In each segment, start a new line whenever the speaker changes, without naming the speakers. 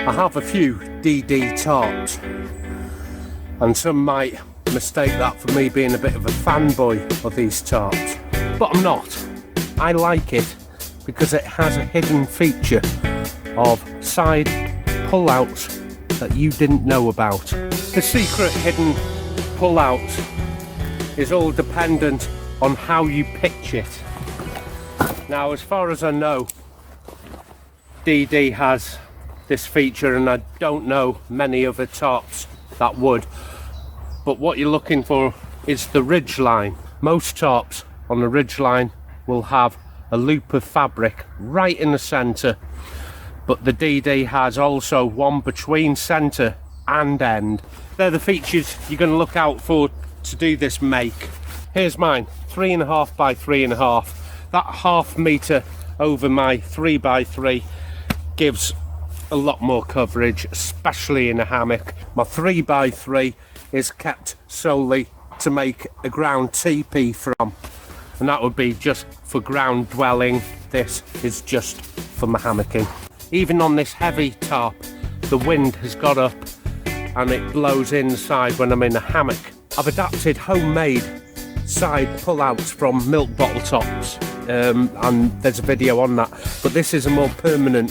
I have a few DD tarps, and some might mistake that for me being a bit of a fanboy of these tarps, but I'm not. I like it because it has a hidden feature of side pull-outs that you didn't know about. The secret hidden pull-outs is all dependent on how you pitch it. Now, as far as I know, DD has this feature, and I don't know many other tarps that would. But what you're looking for is the ridge line. Most tarps on the ridge line will have a loop of fabric right in the centre, but the DD has also one between centre and end. They're the features you're going to look out for to do this make. Here's mine, 3.5 by 3.5. That ½ metre over my 3x3 gives a lot more coverage, especially in a hammock. My 3x3 is kept solely to make a ground teepee from, and that would be just for ground dwelling. This is just for my hammocking. Even on this heavy tarp, the wind has got up and it blows inside when I'm in a hammock. I've adapted homemade side pull-outs from milk bottle tops, and there's a video on that, but this is a more permanent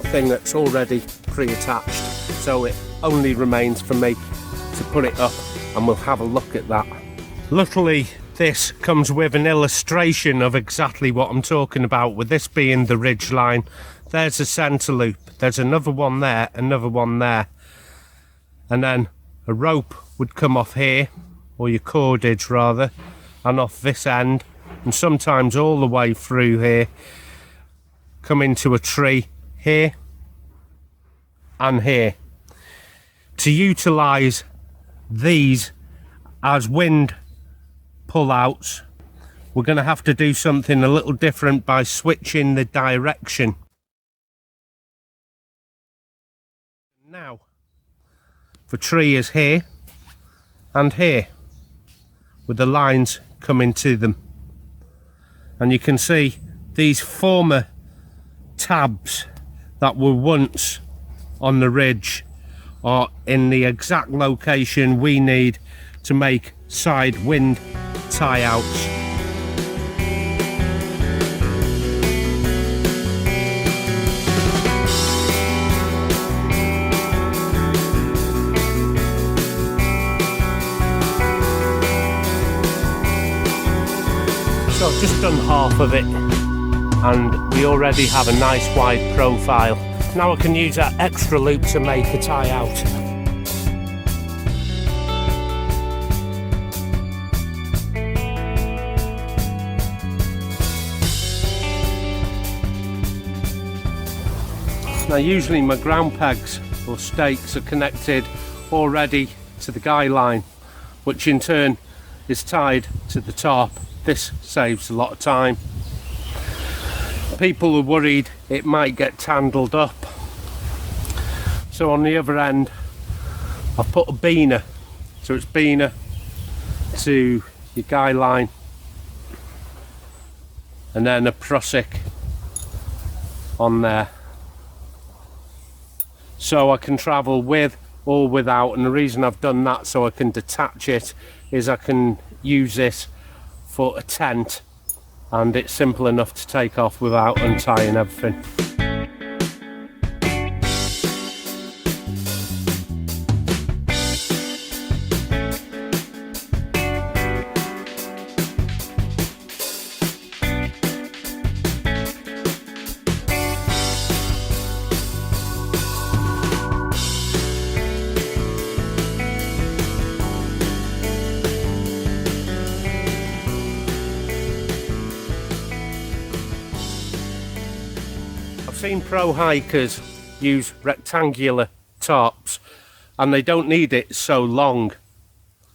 thing that's already pre-attached, so it only remains for me to put it up, and we'll have a look at that. Luckily, this comes with an illustration of exactly what I'm talking about, with this being the ridge line. There's a centre loop, there's another one there, another one there, and then a rope would come off here, or your cordage rather, and off this end, and sometimes all the way through here, come into a tree here and here. To utilise these as wind pull-outs, we're going to have to do something a little different by switching the direction. Now, the tree is here and here, with the lines coming to them, and you can see these former tabs that were once on the ridge are in the exact location we need to make side wind tie-outs. So I've just done half of it, and we already have a nice wide profile. Now I can use that extra loop to make a tie out. Now usually my ground pegs or stakes are connected already to the guy line, which in turn is tied to the tarp. This saves a lot of time. People are worried it might get tangled up, so on the other end I've put a beaner, so it's beaner to your guy line, and then a prusik on there, so I can travel with or without. And the reason I've done that so I can detach it is I can use this for a tent, and it's simple enough to take off without untying everything. I've seen pro hikers use rectangular tarps and they don't need it so long,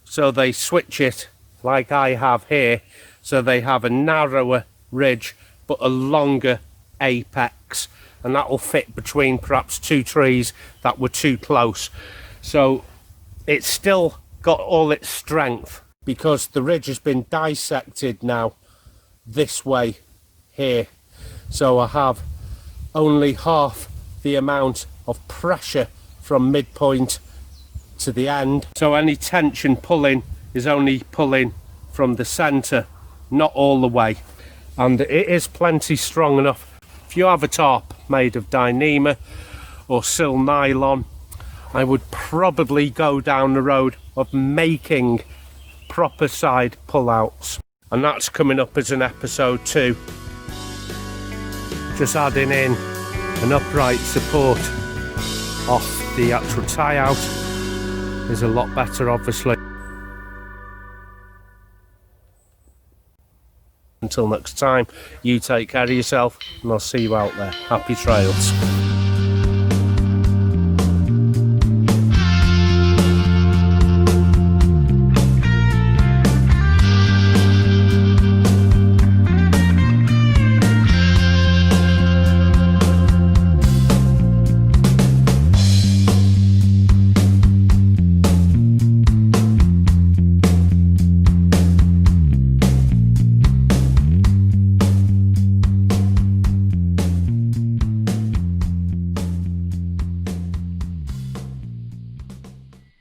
so they switch it like I have here, so they have a narrower ridge but a longer apex, and that will fit between perhaps two trees that were too close. So it's still got all its strength because the ridge has been dissected now this way here, so I have only half the amount of pressure from midpoint to the end. So any tension pulling is only pulling from the centre, not all the way. And it is plenty strong enough. If you have a tarp made of Dyneema or sil nylon, I would probably go down the road of making proper side pullouts. And that's coming up as an episode 2. Just adding in an upright support off the actual tie out is a lot better, obviously. Until next time, you take care of yourself and I'll see you out there. Happy trails.